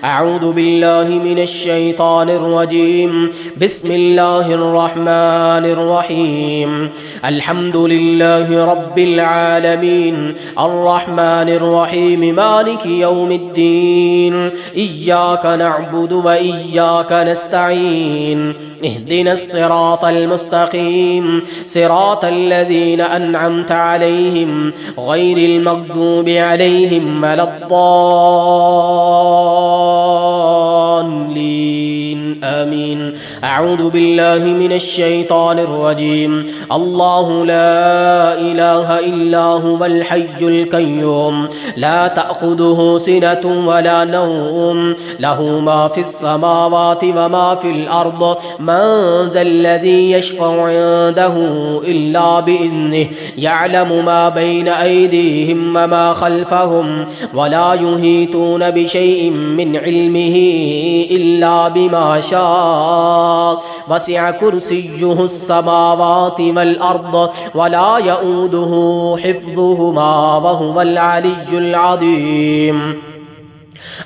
أعوذ بالله من الشيطان الرجيم بسم الله الرحمن الرحيم الحمد لله رب العالمين الرحمن الرحيم مالك يوم الدين إياك نعبد وإياك نستعين اهدنا الصراط المستقيم صراط الذين أنعمت عليهم غير المغضوب عليهم ولا الضالين آمين. أعوذ بالله من الشيطان الرجيم الله لا إله إلا هو الحي القيوم لا تأخذه سنة ولا نوم له ما في السماوات وما في الأرض من ذا الذي يشفع عنده إلا بإذنه يعلم ما بين أيديهم وما خلفهم ولا يحيطون بشيء من علمه إلا بما شاء وسع كرسيه السماوات والأرض ولا يؤوده حفظهما وهو العلي العظيم.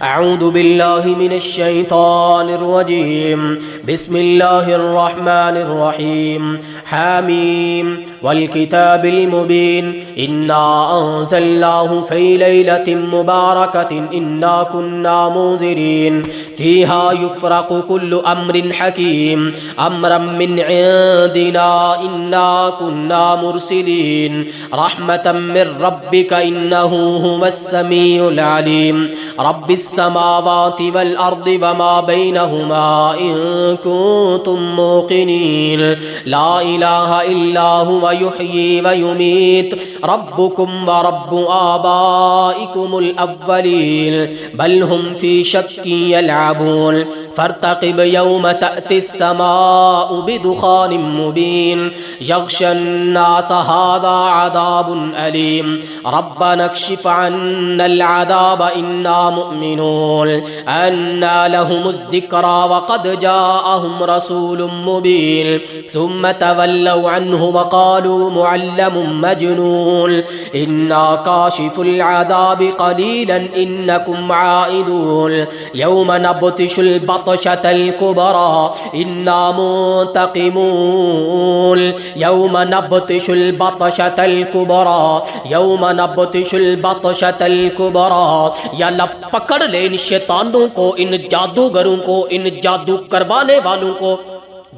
أعوذ بالله من الشيطان الرجيم بسم الله الرحمن الرحيم حاميم والكتاب المبين إنا أنزلناه في ليلة مباركة إنا كنا منذرين فيها يفرق كل أمر حكيم أمرا من عندنا إنا كنا مرسلين رحمة من ربك إنه هو السميع العليم رب السماوات والأرض وما بينهما إن كنتم موقنين لا إله إلا هو يحيي ويميت ربكم ورب آبائكم الأولين بل هم في شك يلعبون فارتقب يوم تأتي السماء بدخان مبين يغشى الناس هذا عذاب أليم ربنا اكشف عنا العذاب إنا مؤمنون أنى لهم الذكرى وقد جاءهم رسول مبين ثم تولوا عنه وقالوا معلم مجنون إنا كاشف العذاب قليلا إنكم عائدون يوم نبطش البطشة الكبرى إنا منتقمون يوم نبطش البطشة الكبرى يوم نبطش البطشة الكبرى या अल्लाह पकड़ ले इन शैतानों को इन जादूगरों को इन जादू करवाने वालों को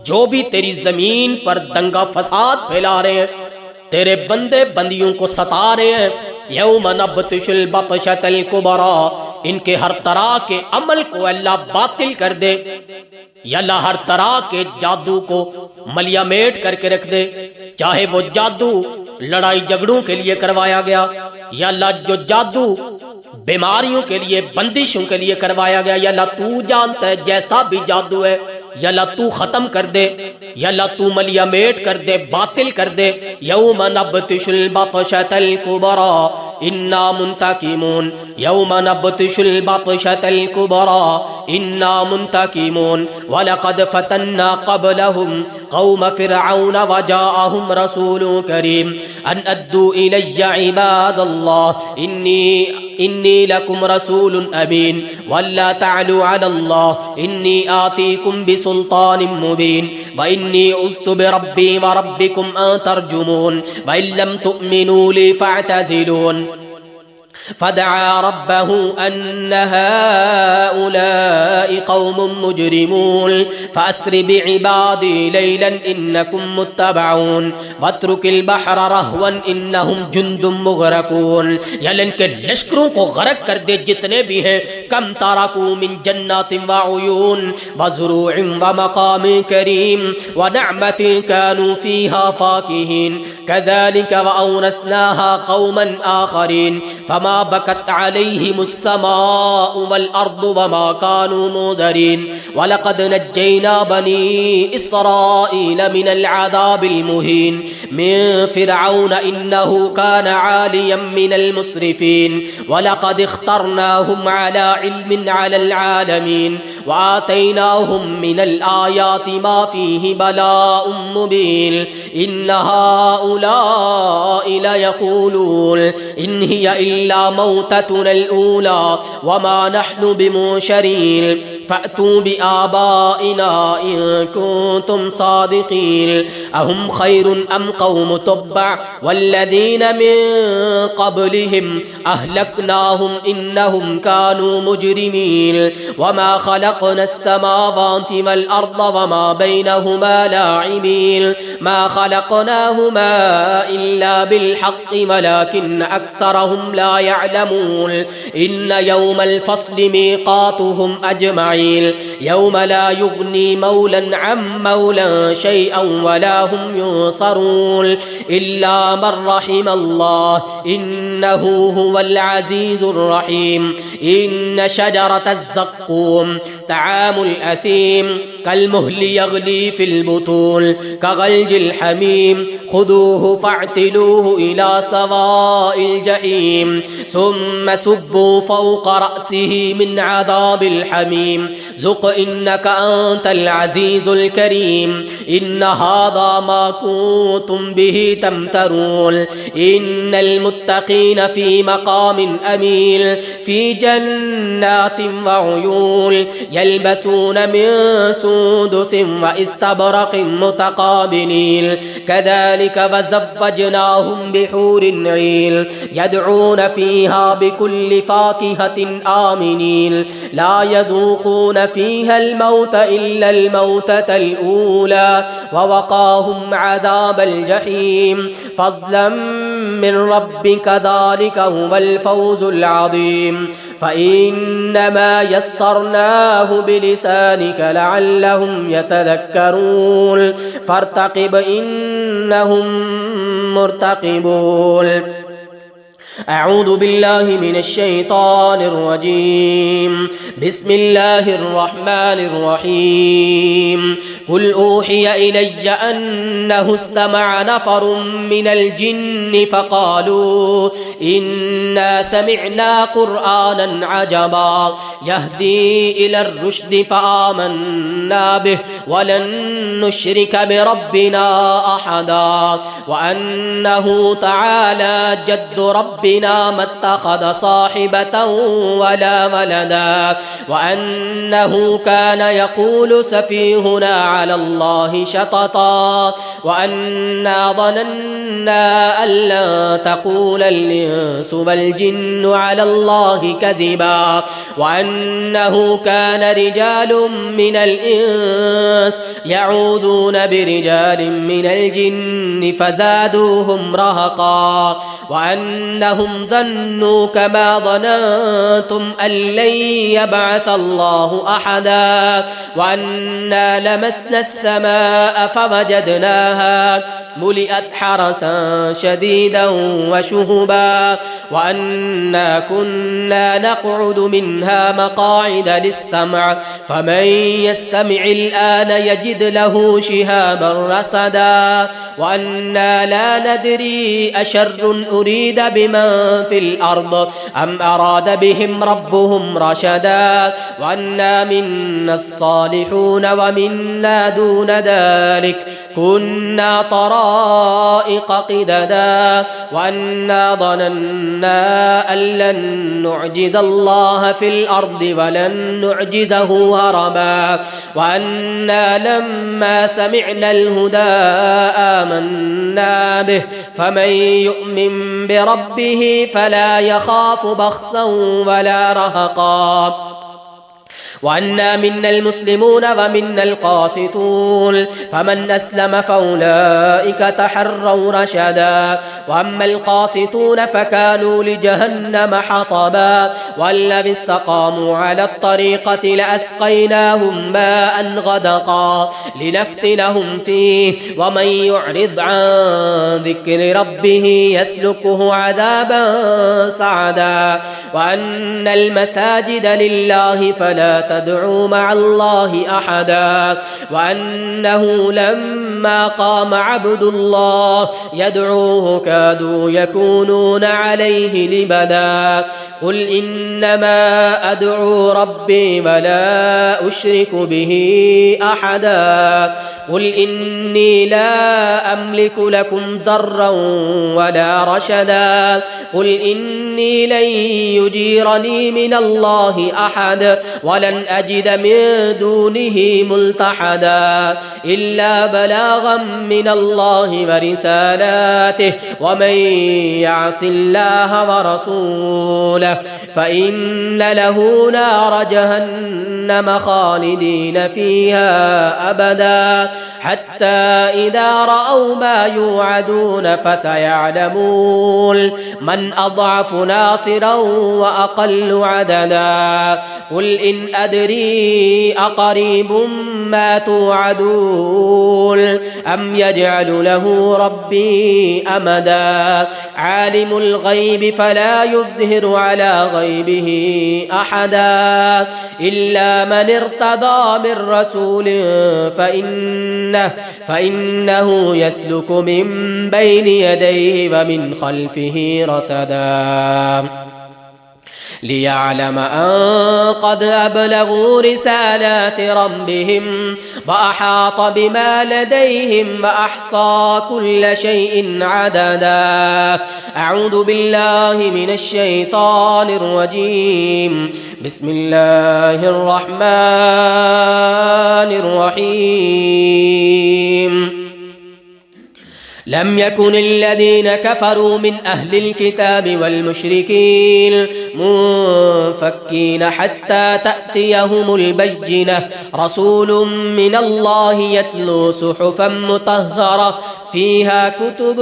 जो भी तेरी जमीन पर दंगा फसाद फैला रहे हैं तेरे बंदे बंदियों को सता रहे हैं यौम नबतिशुल बतशतल कुबरा इनके हर तरह के अमल को अल्लाह बातिल कर दे या अल्लाह हर तरह के जादू को मलियामेट करके रख दे चाहे वो जादू लड़ाई झगड़ों के लिए करवाया गया या अल्लाह जो जादू बीमारियों के लिए बंदिशों के लिए करवाया गया या अल्लाह तू जानता है जैसा भी जादू है या अल्लाह तू खत्म कर दे या अल्लाह तू मलियामेट कर दे बातिल कर दे यौम नबतिशुल बतशतल कुबरा इन्ना मुंतकिमून यौम नबतिशुल बतशतल कुबरा इन्ना मुंतकिमून वलक़द फतन्ना क़ब्लहुम क़ौम फ़िरऔन वजाअहुम रसूलुन करीम अन अद्दू इलय्या इबादल्लाह इन्नी लकुम रसूलुन अमीन वल्ला तअलू अलल्लाह इन्नी आतीकुम बिसुल्तान मुबीन व इन्नी उज़्तु बिरब्बी व रब्बिकुम अन तर्जुमून व इन लम तुअमिनू ली फ़अतज़िलून फदआ रब्बहु अन्न हाउलाइ कौम मुजरिमून फअस्रि बिइबादी लैलन इन्नकुम मुत्तबऊन वत्रुकिल बहर रहवन इन्नहुम जुंदुम मुग़रकून या इनके लश्करों को गरक कर दे जितने भी हैं कम तारकू मिन जन्नातिन व उयून व ज़ुरूइन व मक़ामिन करीम व नअमतिन कानू फ़ीहा फ़ाकिहीन कज़ालिक व औरसनाहा क़ौमन आख़रीन फमा बकत अलैहिमुस समाउ वल अर्दु वमा कानू मुदरीन वलक़द नज्जैना बनी इस्राईल मिनल अज़ाबिल मुहीन मिन फ़िरऔन इन्नहु कान आलियम मिनल मुस्रिफ़ीन वलक़द इख्तरनाहुम अला इल्मिन अलल आलमीन وآتيناهم من الآيات ما فيه بلاء مبين إن هؤلاء ليقولون إن هي إلا موتتنا الأولى وما نحن بمنشرين فأتوا بآبائنا إن كنتم صادقين أهم خير أم قوم تبع والذين من قبلهم أهلكناهم إنهم كانوا مجرمين وما خلقنا السماوات والأرض وما بينهما لاعبين ما خلقناهما إلا بالحق ولكن أكثرهم لا يعلمون إن يوم الفصل ميقاتهم أجمعين يوم لا يغني مولا عن مولا شيئا ولا هم ينصرون إلا من رحم الله إنه هو العزيز الرحيم إن شجرة الزقوم طعام الأثيم كالمهل يغلي في البطون كغلج الحميم خذوه فاعتلوه إلى سواء الجحيم ثم سبوا فوق رأسه من عذاب الحميم ذق إنك أنت العزيز الكريم إن هذا ما كنتم به تمترون إن المتقين في مقام أمين في جنات وعيون يلبسون من سندس واستبرق متقابلين كذلك وزوجناهم بحور عين يدعون فيها بكل فاكهة آمنين لا يذوقون فيها الموت إلا الموتة الأولى ووقاهم عذاب الجحيم فضلا من ربك ذلك هو الفوز العظيم فإنما يسرناه بلسانك لعلهم يتذكرون فارتقب إنهم مرتقبون أعوذ بالله من الشيطان الرجيم بسم الله الرحمن الرحيم قل أوحي إلي أنه استمع نفر من الجن فقالوا إنا سمعنا قرآنا عجبا يهدي إلى الرشد فآمنا به ولن نشرك بربنا أحدا وأنه تعالى جد ربنا ما اتخذ صاحبة ولا ولدا وأنه كان يقول سفيهنا على الله شططا وأنا ظننا أن لن تقول الإنس والجن على الله كذبا وأنه كان رجال من الإنس يعوذون برجال من الجن فزادوهم رهقا وأنهم ظنوا كما ظننتم أن لن يبعث الله أحدا وأنا لمسنا السماء فوجدناها ملئت حرسا شديدا وشهبا وأنا كنا نقعد منها مقاعد للسمع فمن يستمع الآن يجد له شهابا رصدا وأنا لا ندري أشر أريد بمن في الأرض أم أراد بهم ربهم رشدا وأنا منا الصالحون ومنا دون ذلك كنا طرائق قددا وأنا ظننا أن لن نعجز الله في الأرض ولن نعجزه هربا وأنا لما سمعنا الهدى آمنا به فمن يؤمن بربه فلا يخاف بخسا ولا رهقا وأنا منا المسلمون ومنا القاسطون فمن أسلم فأولئك تحروا رشدا وأما القاسطون فكانوا لجهنم حطبا والذين استقاموا على الطريقة لأسقيناهم ماء غدقا لنفتنهم فيه ومن يعرض عن ذكر ربه يسلكه عذابا صعدا وأن المساجد لله فلا تدعوا مع الله أحدا وأنه لما قام عبد الله يدعوه كادوا يكونون عليه لبدا قل إنما أدعو ربي ولا أشرك به أحدا قل إني لا أملك لكم ضرا ولا رشدا قل إني لن يجيرني من الله أحد ولن أجد من دونه ملتحدا إلا بلاغا من الله ورسالاته ومن يعص الله ورسوله فإن له نار جهنم خالدين فيها أبدا حتى إذا رأوا ما يوعدون فسيعلمون من أضعف ناصرا وأقل عددا قل إن أدري أقريب ما توعدون أم يجعل له ربي أمدا عالم الغيب فلا يظهر على غيبه أحدا إلا من ارتضى من رسول فإنه يسلك من بين يديه ومن خلفه رصدا ليعلم أن قد أبلغوا رسالات ربهم وأحاط بما لديهم وأحصى كل شيء عددا أعوذ بالله من الشيطان الرجيم بسم الله الرحمن الرحيم لم يكن الذين كفروا من أهل الكتاب والمشركين منفكين حتى تأتيهم البينة رسول من الله يتلو صحفا مطهرة فيها كتب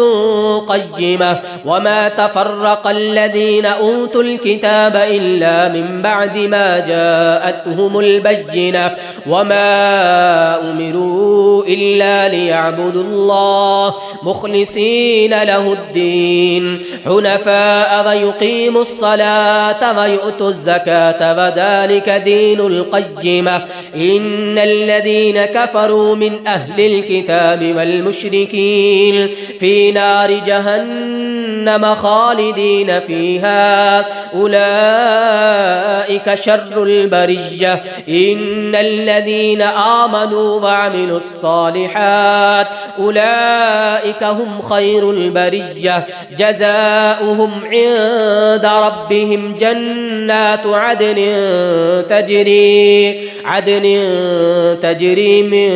قيمة وما تفرق الذين أوتوا الكتاب إلا من بعد ما جاءتهم البينة وما أمروا إلا ليعبدوا الله مخلصين له الدين حنفاء ويقيموا الصلاة ويؤتوا الزكاة وذلك دين القيمة إن الذين كفروا من أهل الكتاب والمشركين في نار جهنم خالدين فيها أولئك شر البرية إن الذين آمنوا وعملوا الصالحات أولئك هم خير البرية جزاؤهم عند ربهم جنات عدن تجري من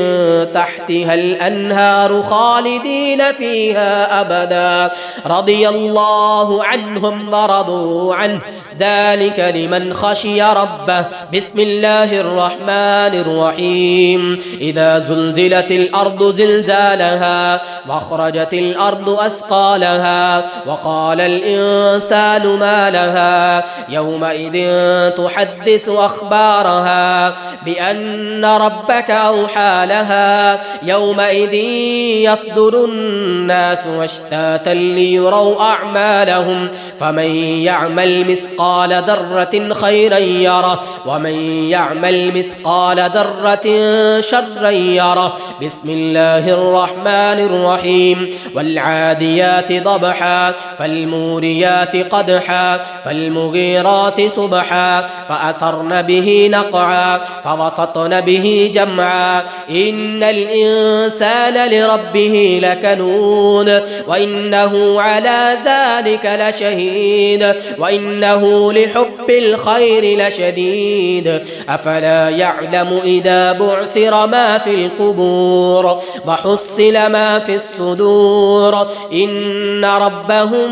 تحتها الأنهار خالدين فيها أبدا رضي الله عنهم ورضوا عنه ذلك لمن خشي ربه بسم الله الرحمن الرحيم إذا زلزلت الأرض زلزالها وأخرجت الأرض أثقالها وقال الإنسان ما لها يومئذ تحدث أخبارها بأن ربك أوحى لها يومئذ يصدر الناس أشتاتا ليروا أعمالهم فمن يعمل مثقال ذرة خيرا يره ومن يعمل مثقال ذرة شرا يره بسم الله الرحمن الرحيم والعاديات ضبحا فالموريات قدحا فالمغيرات صبحا فأثرن به نقعا فوسطن به جمعا إن الإنسان لربه لكنود وإنه على ذلك لشهيد وإنه لحب الخير لشديد أفلا يعلم إذا بعثر ما في القبور وحصل ما في الصدور إن ربهم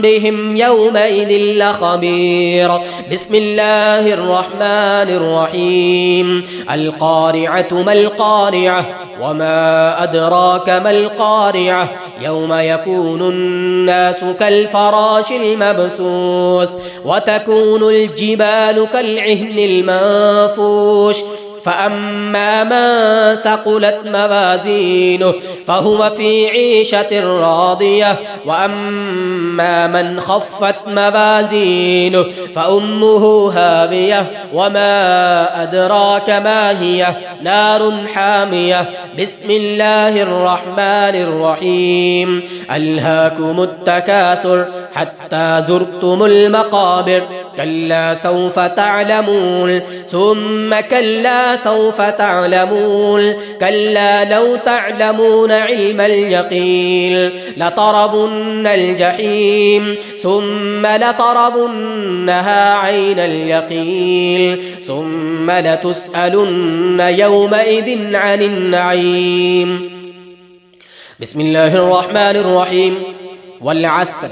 بهم يومئذ لخبير بسم الله الرحمن الرحيم القارعة ما القارعة وما أدراك ما القارعة يوم يكون الناس كالفراش المبثوث وتكون الجبال كالعهن المنفوش فأما من ثقلت موازينه فهو في عيشة راضية وأما من خفت موازينه فأمه هاوية وما أدراك ما هي نار حامية بسم الله الرحمن الرحيم ألهاكم التكاثر حتى زرتم المقابر كلا سوف تعلمون ثم كلا سوف تعلمون كلا لو تعلمون علم اليقين لترون الجحيم ثم لترونها عين اليقين ثم لتسألن يومئذ عن النعيم. بسم الله الرحمن الرحيم. والعصر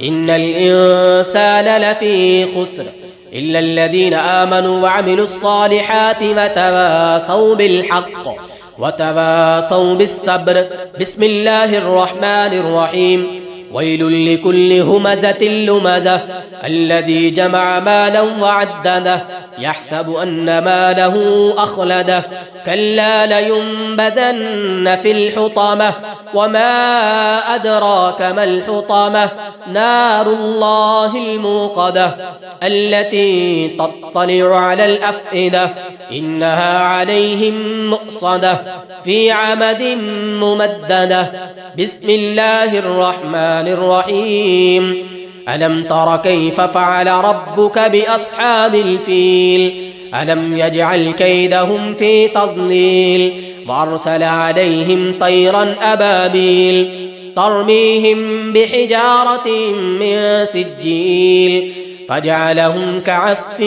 إن الإنسان لفي خسر إلا الذين آمنوا وعملوا الصالحات وتواصوا بالحق وتواصوا بالصبر. بسم الله الرحمن الرحيم. ويل لكل همزة لمزة الذي جمع مالا وعدده يحسب أن ماله أخلده كلا لينبذن في الحطمة وما أدراك ما الحطمة نار الله الموقدة التي تطلع على الأفئدة إنها عليهم مؤصدة في عمد ممددة. بسم الله الرحمن الرحيم. ألم تر كيف فعل ربك بأصحاب الفيل ألم يجعل كيدهم في تضليل وأرسل عليهم طيرا أبابيل ترميهم بحجارة من سجيل فجعلهم كعصف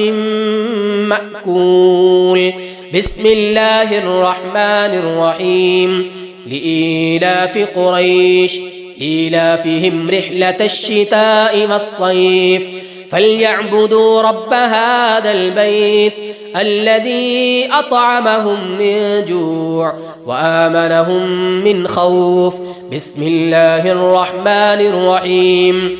مأكول. بسم الله الرحمن الرحيم. لإيلاف قريش إيلافهم رحلة الشتاء والصيف فليعبدوا رب هذا البيت الذي أطعمهم من جوع وآمنهم من خوف. بسم الله الرحمن الرحيم.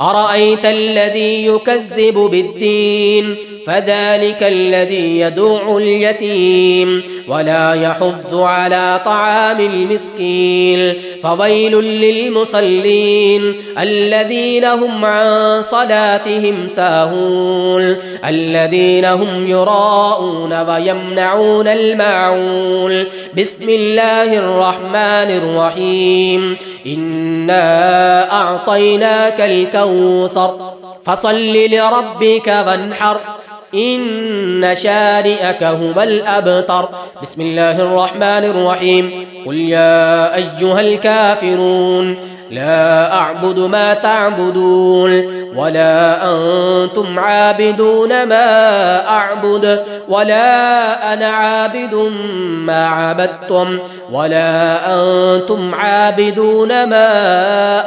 أرأيت الذي يكذب بالدين فذلك الذي يدع اليتيم ولا يحض على طعام المسكين فويل للمصلين الذين هم عن صلاتهم ساهون الذين هم يراءون ويمنعون الماعون. بسم الله الرحمن الرحيم. إنا أعطيناك الكوثر فصل لربك وانحر إن شانئك هو الأبتر. بسم الله الرحمن الرحيم. قل يا أيها الكافرون لا أعبد ما تعبدون ولا أنتم عابدون ما أعبد ولا أنا عابد ما عبدتم ولا أنتم عابدون ما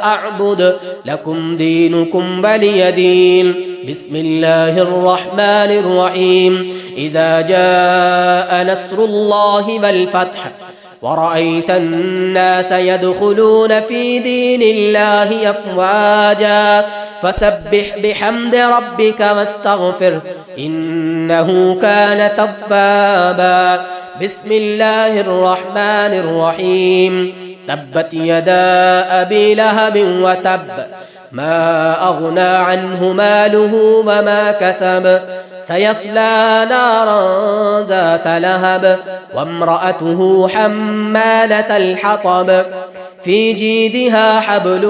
أعبد لكم دينكم ولي دين. بسم الله الرحمن الرحيم. إذا جاء نصر الله والفتح ورأيت الناس يدخلون في دين الله أفواجا فسبح بحمد ربك واستغفر إنه كان توابا. بسم الله الرحمن الرحيم. تبت يدا أبي لهب وتب ما أغنى عنه ماله وما كسب سيصلى نارا ذات لهب وامرأته حمالة الحطب في جيدها حبل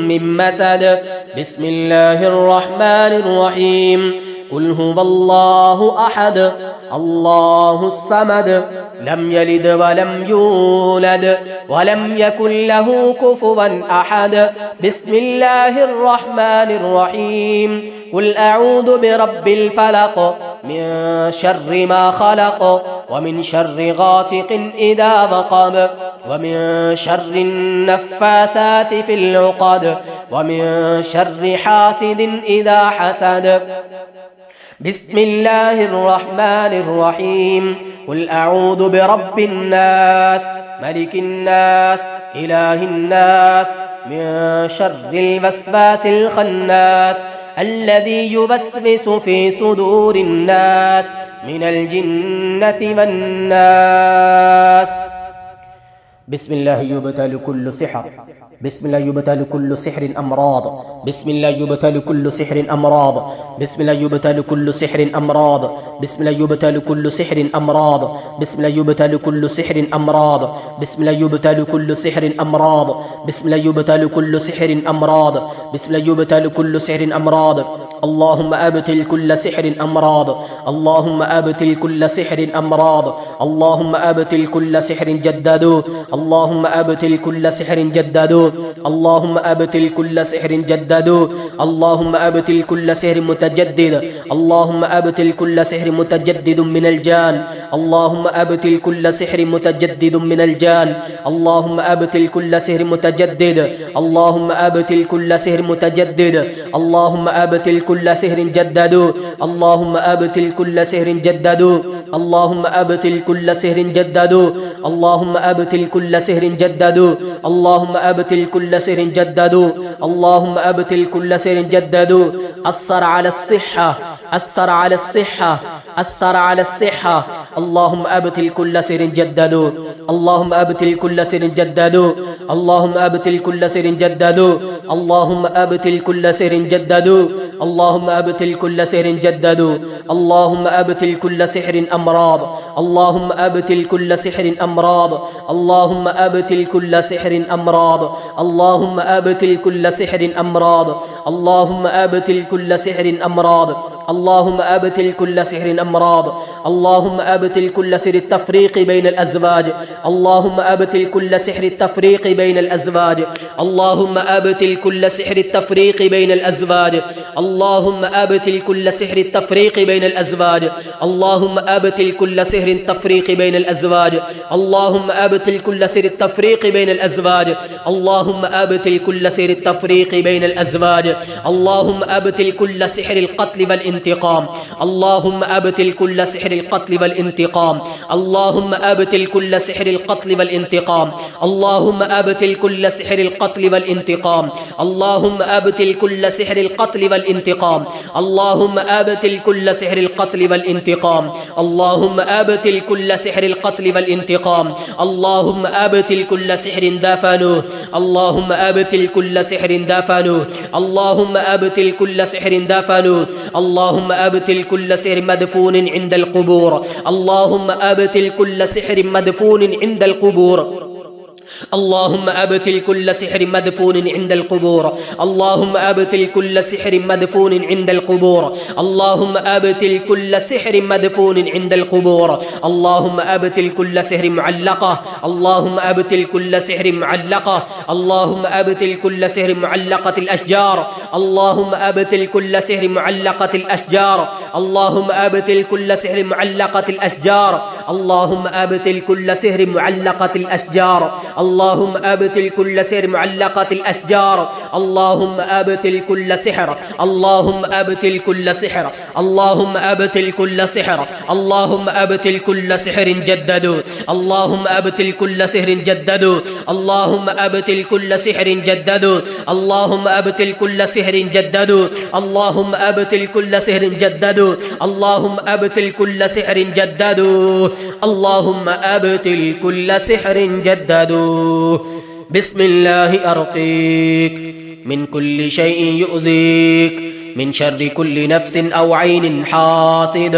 من مسد. بسم الله الرحمن الرحيم. قل هو الله أحد الله الصمد لم يلد ولم يولد ولم يكن له كفوا أحد. بسم الله الرحمن الرحيم. قل أعوذ برب الفلق من شر ما خلق ومن شر غاسق إذا وقب ومن شر النفاثات في العقد ومن شر حاسد إذا حسد. بسم الله الرحمن الرحيم. قل أعوذ برب الناس ملك الناس إله الناس من شر الوسواس الخناس الذي يوسوس في صدور الناس من الجنة والناس. بسم الله يبتل كل سحر بسم الله يبتل كل سحر أمراض بسم الله يبتل كل سحر أمراض بسم الله يبتل كل سحر أمراض بسم الله يبتل كل سحر أمراض بسم الله يبتل كل سحر أمراض بسم الله يبتل كل سحر أمراض بسم الله يبتل كل سحر أمراض بسم الله يبتل كل سحر أمراض اللهم أبطل كل سحر أمراض، اللهم أبطل كل سحر أمراض، اللهم أبطل كل سحر جددوا، اللهم أبطل كل سحر جددوا، اللهم أبطل كل سحر جددوا، اللهم أبطل كل سحر متجدد، اللهم أبطل كل سحر متجدد من الجان، اللهم أبطل كل سحر متجدد من الجان، اللهم أبطل كل سحر متجدد، اللهم أبطل كل سحر متجدد، اللهم أبطل كل سحر جددوا، اللهم أبطل كل سحر جددوا، اللهم أبطل كل سحر جددوا، اللهم أبطل كل سحر جددوا، اللهم أبطل كل سحر جددوا، اللهم أبطل كل سحر جددوا. أثر على الصحة، أثر على الصحة، أثر على الصحة، اللهم أبطل كل سحر جددوا، اللهم أبطل كل سحر جددوا، اللهم أبطل كل سحر جددوا، اللهم أبطل كل سحر جددوا، اللهم أبطل كل سحر جددوا، اللهم أبطل كل سحر أمراض، اللهم أبطل كل سحر أمراض، اللهم أبطل كل سحر أمراض، اللهم أبطل كل سحر أمراض، اللهم أبطل كل سحر أمراض، اللهم أبطل كل سحر أمراض، اللهم أبطل كل سحر التفريق بين الأزواج، اللهم أبطل كل سحر التفريق بين الأزواج، اللهم أبطل كل سحر التفريق بين الأزواج، اللهم أبطل كل سحر التفريق بين الأزواج، اللهم أبطل كل سحر التفريق بين الأزواج، اللهم أبطل كل سحر التفريق بين الأزواج، اللهم أبطل كل سحر التفريق بين الأزواج، اللهم أبطل كل سحر القتل والانتقام، اللهم أبطل كل سحر القتل والانتقام، اللهم أبطل كل سحر القتل والانتقام، اللهم أبطل كل سحر القتل والانتقام، اللهم أبطل كل سحر القتل والانتقام، اللهم أبطل كل سحر القتل والانتقام، اللهم أبطل كل سحر القتل والانتقام، اللهم أبطل كل سحر دفنوه، اللهم أبطل كل سحر دفنوه، اللهم أبطل كل سحر دفنوه، اللهم أبطل كل سحر مدفون عند القبور، اللهم أبطل كل سحر مدفون عند القبور، اللهم أبطل كل سحر مدفون عند القبور، اللهم أبطل كل سحر مدفون عند القبور، اللهم أبطل كل سحر مدفون عند القبور، اللهم أبطل كل سحر معلقة، اللهم أبطل كل سحر معلقة، اللهم أبطل كل سحر معلقة الأشجار، اللهم أبطل كل سحر معلقة الأشجار، اللهم أبطل كل سحر معلقة الأشجار، اللهم أبطل كل سحر معلقة الأشجار، اللهم أبطل كل سحر معلقة الأشجار، اللهم أبطل كل سحر، اللهم أبطل كل سحر، اللهم أبطل كل سحر، اللهم أبطل كل سحر جددوا، اللهم أبطل كل سحر جددوا، اللهم أبطل كل سحر جددوا، اللهم أبطل كل سحر جددوا، اللهم أبطل كل سحر جددوا، اللهم أبطل كل سحر جددوا، اللهم أبطل كل سحر جددوا. بسم الله أرقيك من كل شيء يؤذيك، من شر كل نفس أو عين حاسد،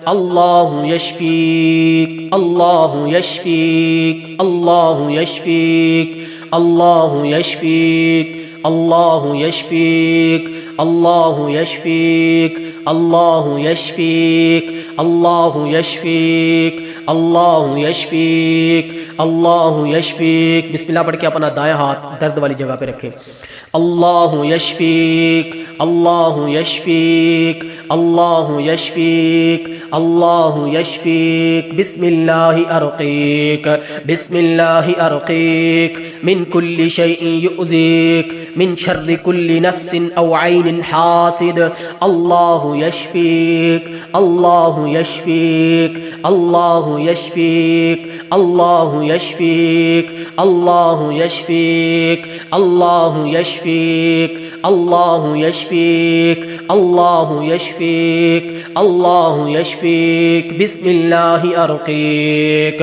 الله يشفيك، الله يشفيك، الله يشفيك، الله يشفيك، الله يشفيك، الله يشفيك، الله يشفيك، الله يشفيك، الله يشفيك، الله يشفيक। बिस्मिल्लाह पढ़ के अपना दायां हाथ दर्द वाली जगह पे रखें। अल्लाह यशफीक, अल्लाह यशफीक, अल्लाह यशफीक, अल्लाह यशफीक। बिस्मिल्लाह अर्क़ीक, बिस्मिल्लाह अर्क़ीक मिन कुल्ली शैइन युज़ीक, मिन शर्रि कुल्ली नफ्सिन औ ऐनिन हासिद। अल्लाह यशफीक, अल्लाह यशफीक, अल्लाह यशफीक, अल्लाह यशफीक, अल्लाह यशफीक, अल्लाह यशफीक, अल्लाह यशफीक, अल्लाह यशफीक, अल्लाह यशफीक। बिस्मिल्लाह अर्क़ीक।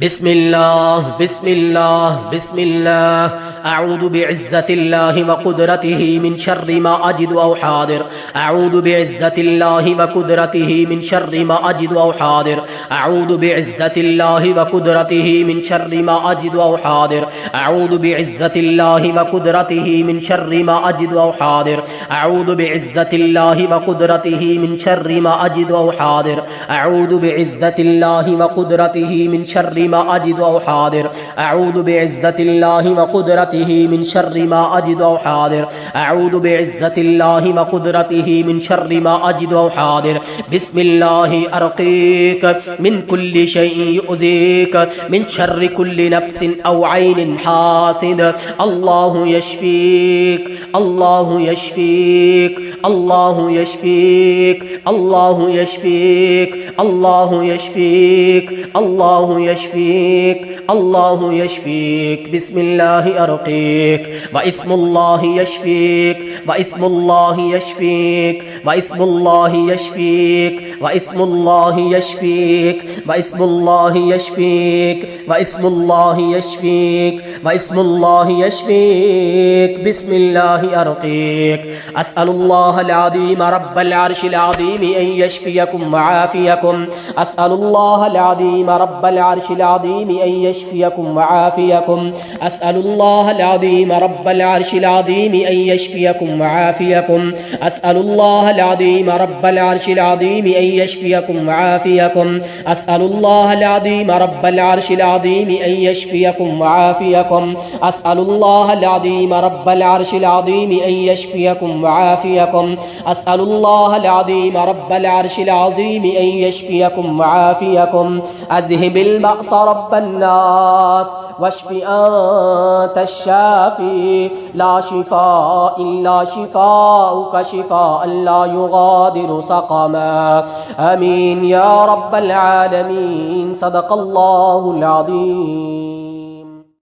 बिस्मिल्लाह, बिस्मिल्लाह, बिस्मिल्लाह। أعوذ بعزة الله وقدرته من شر ما أجد أو حاضر أعوذ بعزة الله وقدرته من شر ما أجد أو حاضر أعوذ بعزة الله وقدرته من شر ما أجد أو حاضر أعوذ بعزة الله وقدرته من شر ما أجد أو حاضر أعوذ بعزة الله وقدرته من شر ما أجد أو حاضر أعوذ بعزة الله وقدرته من شر ما أجد أو حاضر أعوذ بعزة الله وقدرته من شر ما أجد أو حاضر أعوذ بعزة الله وقدرته من شر ما أجد أو حاضر بسم الله أرقيك من كل شيء يؤذيك من شر كل نفس أو عين حاسد الله يشفيك الله يشفيك الله يشفيك الله يشفيك الله يشفيك الله يشفيك الله يشفيك بسم الله أرقيك واسم الله يشفيك واسم الله يشفيك واسم الله يشفيك واسم الله يشفيك واسم الله يشفيك واسم الله يشفيك واسم الله يشفيك بسم الله أرقيك أسأل الله العظيم رب العرش العظيم أن يشفيكم وعافيكم أسأل الله العظيم رب العرش العظيم أن يشفيكم وعافيكم أسأل الله العظيم رب العرش العظيم أن يشفيكم وعافيكم أسأل الله العظيم رب العرش العظيم أن يشفيكم وعافيكم أسأل الله العظيم رب العرش العظيم أن يشفيكم وعافيكم أسأل الله العظيم رب العرش العظيم أن يشفيكم وعافيكم أسأل الله العظيم رب العرش العظيم أن يشفيكم وعافيكم أذهب البأس رب الناس واشف أنت الشافي لا شفاء إلا شفاؤك شفاء لا يغادر سقما آمين يا رب العالمين صدق الله العظيم.